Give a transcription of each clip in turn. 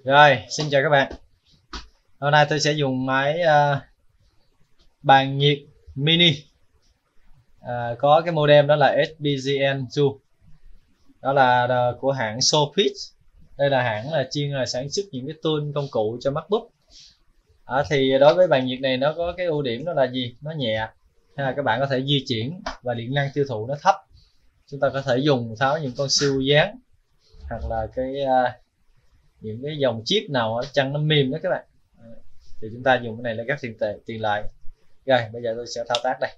Rồi, xin chào các bạn. Hôm nay tôi sẽ dùng máy bàn nhiệt mini, có cái modem đó là SPGN2. Đó là của hãng Sofit. Đây là hãng chuyên sản xuất những cái tool công cụ cho MacBook. Thì đối với bàn nhiệt này nó có cái ưu điểm đó là gì? Nó nhẹ, các bạn có thể di chuyển và điện năng tiêu thụ nó thấp. Chúng ta có thể dùng tháo những con siêu dán hoặc là những cái dòng chip nào chân nó mềm đó các bạn, thì chúng ta dùng cái này là gấp tiền lại. Rồi bây giờ tôi sẽ thao tác đây.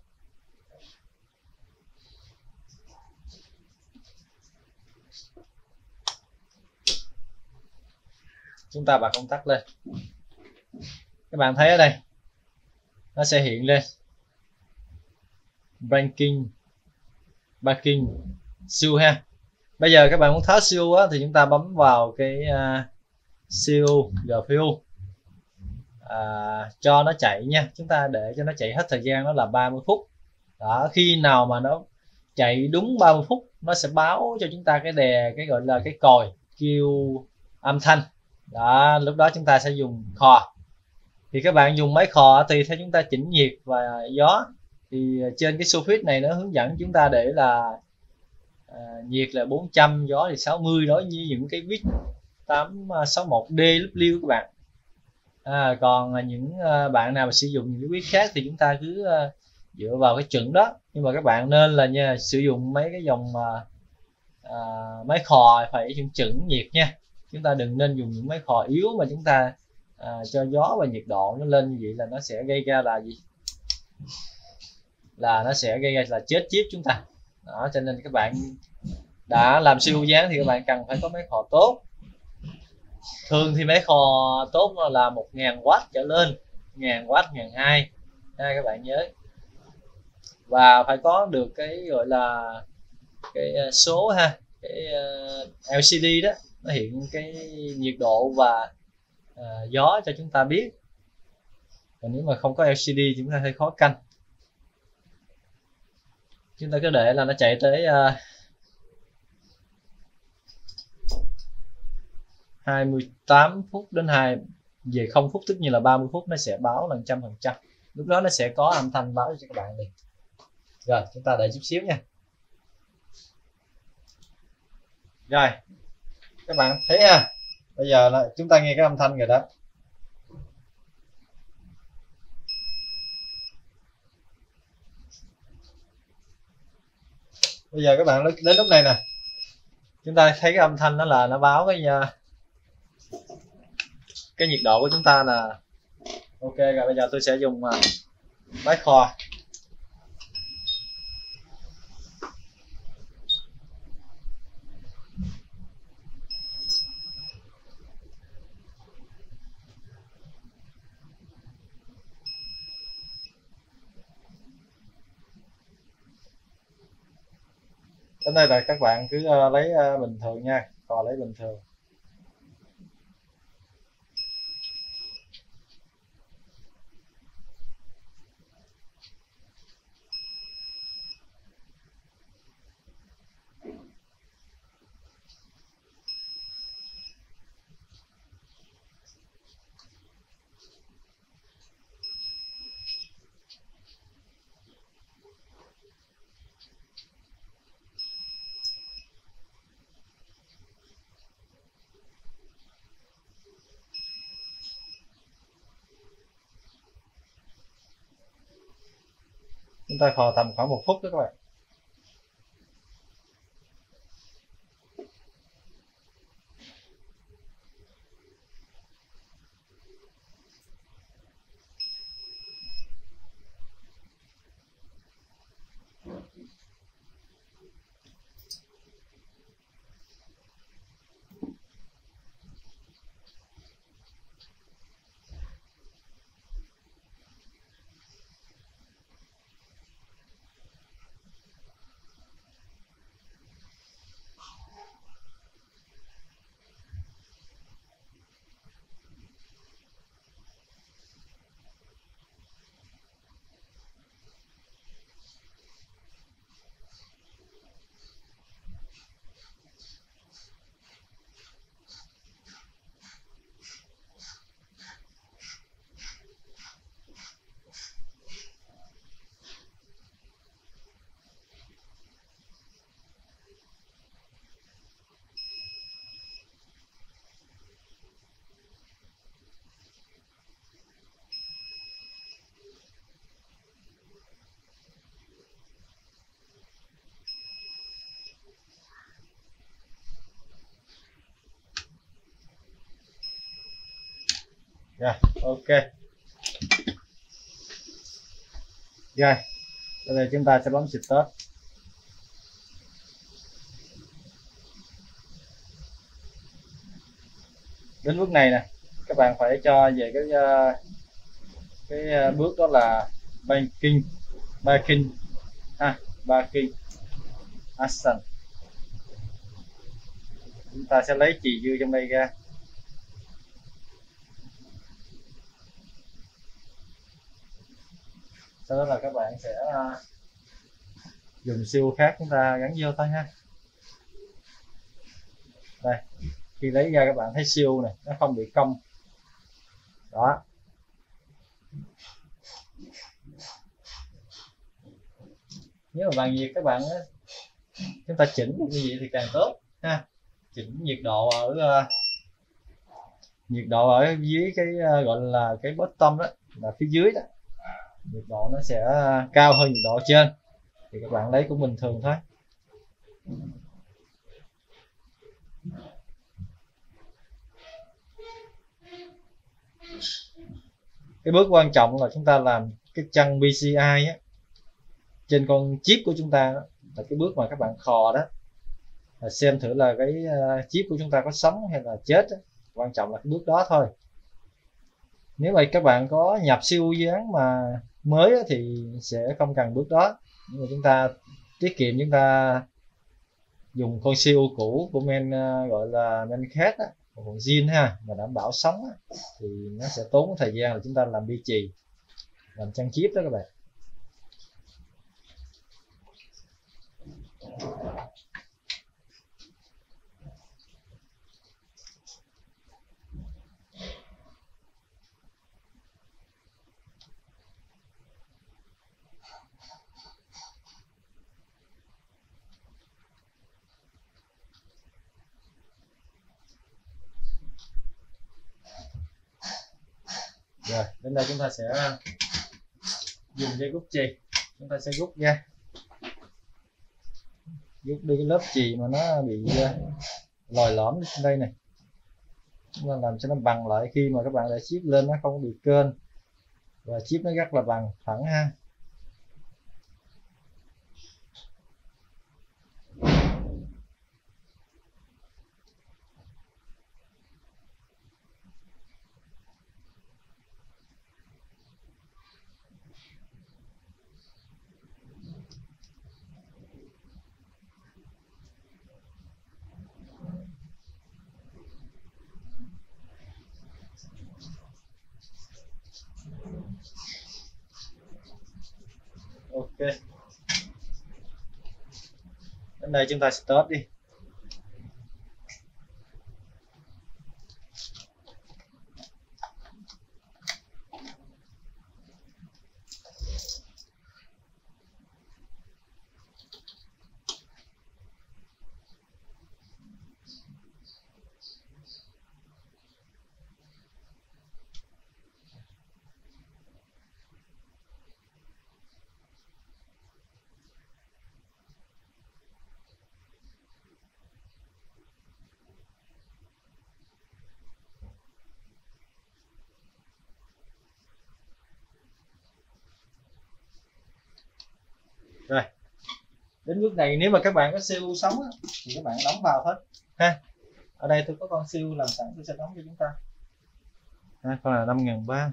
Chúng ta bật công tắc lên, các bạn thấy ở đây nó sẽ hiện lên banking siêu ha. Bây giờ các bạn muốn tháo siêu thì chúng ta bấm vào cái siêu GPU, cho nó chạy nha. Chúng ta để cho nó chạy hết thời gian, nó là 30 phút đó. Khi nào mà nó chạy đúng 30 phút nó sẽ báo cho chúng ta cái gọi là cái còi kêu âm thanh đó. Lúc đó chúng ta sẽ dùng khò. Thì các bạn dùng máy khò tùy theo chúng ta chỉnh nhiệt và gió. Thì trên cái Sofit này nó hướng dẫn chúng ta để là nhiệt là 400, gió thì 60, đối với những cái vít 861D lúc liêu các bạn. Còn những bạn nào mà sử dụng những cái vít khác thì chúng ta cứ dựa vào cái chuẩn đó. Nhưng mà các bạn nên là sử dụng mấy cái dòng máy khò phải chuẩn nhiệt nha. Chúng ta đừng nên dùng những máy khò yếu mà chúng ta cho gió và nhiệt độ nó lên như vậy là nó sẽ gây ra là gì, là nó sẽ gây ra là chết chip chúng ta đó. Cho nên các bạn đã làm siêu dán thì các bạn cần phải có máy khò tốt. Thường thì máy khò tốt là 1000W trở lên, 1000W, 1200 các bạn nhớ. Và phải có được cái gọi là cái số cái LCD đó, nó hiện cái nhiệt độ và gió cho chúng ta biết. Còn nếu mà không có LCD thì chúng ta hơi khó canh. Chúng ta cứ để là nó chạy tới 28 phút đến về 0 phút, tức như là 30 phút nó sẽ báo là 100%. Lúc đó nó sẽ có âm thanh báo cho các bạn liền. Rồi chúng ta đợi chút xíu nha. Rồi các bạn thấy ha, bây giờ là chúng ta nghe cái âm thanh rồi đó. Bây giờ các bạn đến lúc này nè, chúng ta thấy cái âm thanh đó là nó báo cái nhiệt độ của chúng ta là ok rồi. Bây giờ tôi sẽ dùng máy khò. Đến đây là các bạn cứ lấy bình thường nha, khò lấy bình thường. Chúng ta khò tầm khoảng 1 phút đó các bạn. Rồi, ok. Rồi, bây giờ chúng ta sẽ bấm Start. Đến bước này nè, các bạn phải cho về cái bước đó là banking, banking banking action. Chúng ta sẽ lấy chì dư trong đây ra. Sau đó là các bạn sẽ dùng siêu khác chúng ta gắn vô thôi ha. Đây, khi lấy ra các bạn thấy siêu này nó không bị cong đó. Nếu mà bằng việc các bạn chúng ta chỉnh như vậy thì càng tốt ha. Chỉnh nhiệt độ ở dưới cái gọi là cái bottom đó, là phía dưới đó, nhiệt độ nó sẽ cao hơn nhiệt độ ở trên, thì các bạn lấy cũng bình thường thôi. Cái bước quan trọng là chúng ta làm cái chân PCI á, trên con chip của chúng ta đó, là cái bước mà các bạn khò đó, là xem thử là cái chip của chúng ta có sống hay là chết đó. Quan trọng là cái bước đó thôi. Nếu mà các bạn có nhập siêu dán mà mới đó, thì sẽ không cần bước đó, nhưng mà chúng ta tiết kiệm, chúng ta dùng con siêu cũ của men gọi là men khác á, còn zin ha, mà đảm bảo sống á, thì nó sẽ tốn thời gian là chúng ta làm bi chì, làm chân chip đó các bạn. Rồi, đến đây chúng ta sẽ dùng dây rút chì, chúng ta sẽ rút ra, rút đi cái lớp chì mà nó bị lòi lõm trên đây này, chúng ta làm cho nó bằng lại. Khi mà các bạn để chip lên nó không bị kênh và chip nó rất là bằng phẳng ha. Ok, đến đây chúng ta stop đi. Rồi, đến bước này nếu mà các bạn có siêu sống á, thì các bạn đóng vào hết ha. Ở đây tôi có con siêu làm sẵn, tôi sẽ đóng cho chúng ta. Con là 5.300.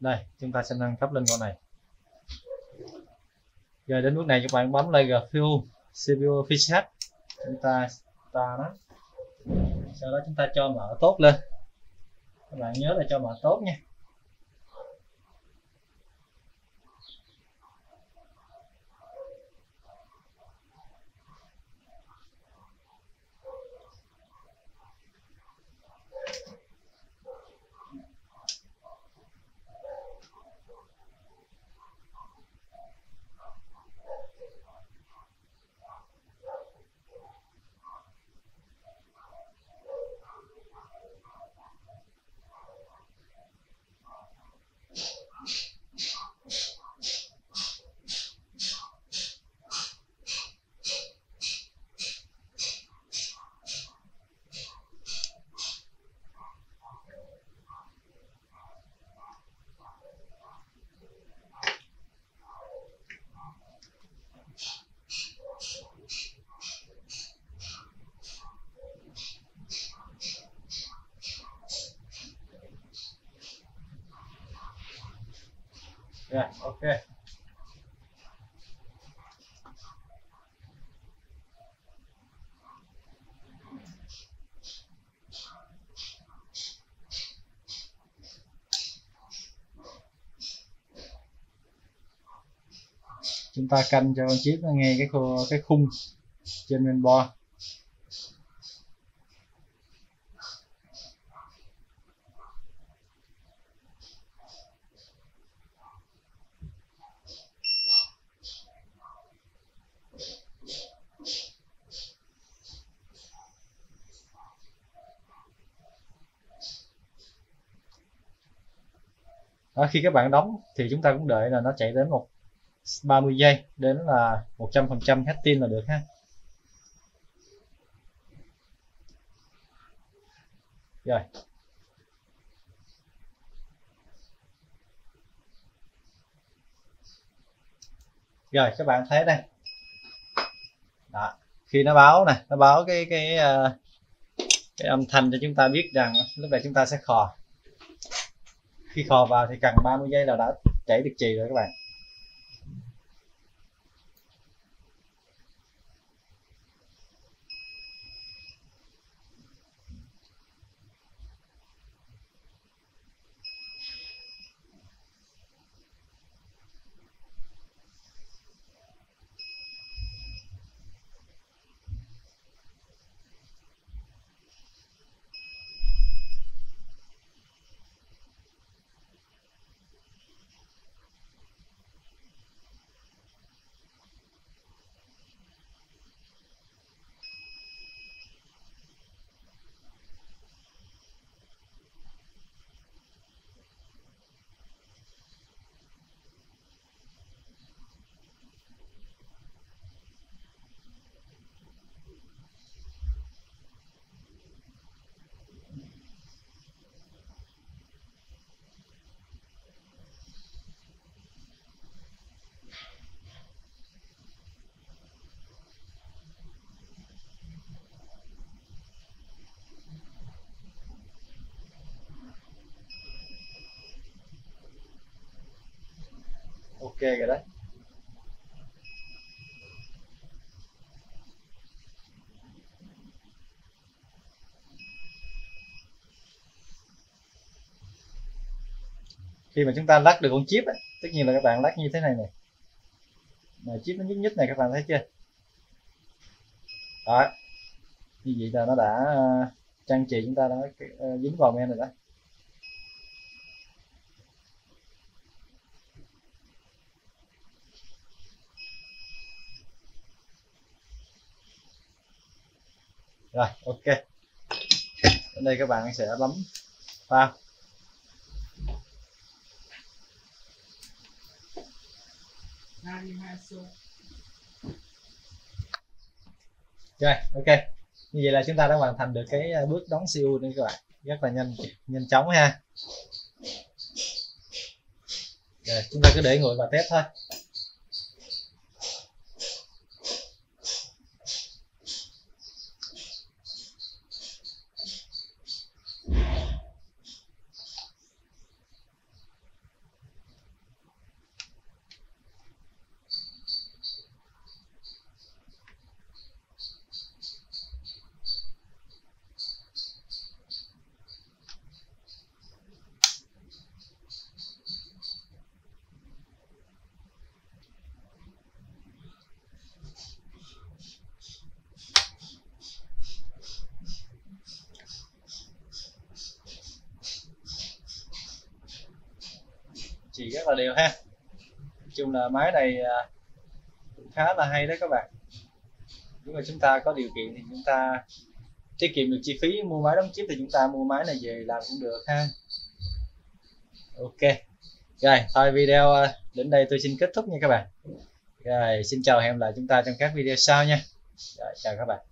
Đây, chúng ta sẽ nâng cấp lên con này. Rồi đến bước này các bạn bấm lên GPU CPU Fixed, chúng ta start nó. Sau đó chúng ta cho mở tốt lên. Các bạn nhớ là cho mở tốt nha. Rồi, ok. Chúng ta canh cho con chip nó nghe cái khung trên mainboard. Đó, khi các bạn đóng thì chúng ta cũng đợi là nó chạy đến 30 giây đến là 100% hết pin là được ha. Rồi. Rồi các bạn thấy đây. Đó. Khi nó báo nè, nó báo cái âm thanh cho chúng ta biết rằng lúc này chúng ta sẽ khò. Khi khò vào thì cần 30 giây là đã chảy được chì rồi các bạn. Ok rồi đấy. Khi mà chúng ta lắc được con chip ấy, tất nhiên là các bạn lắc như thế này này, mà chip nó nhích nhích này, các bạn thấy chưa? Đó, như vậy là nó đã trang trị chúng ta đã dính vào men rồi đó. Rồi, ok. Đến đây các bạn sẽ bấm vào. Rồi, ok. Như vậy là chúng ta đã hoàn thành được cái bước đóng CU đây các bạn. Rất là nhanh chóng ha. Rồi, chúng ta cứ để nguội và test thôi. Chỉ rất là đều ha. Nói chung là máy này cũng khá là hay đấy các bạn. Nếu mà chúng ta có điều kiện thì chúng ta tiết kiệm được chi phí mua máy đóng chip thì chúng ta mua máy này về làm cũng được ha. Ok. Rồi, thôi video đến đây tôi xin kết thúc nha các bạn. Rồi, xin chào, hẹn gặp lại chúng ta trong các video sau nha. Rồi, chào các bạn.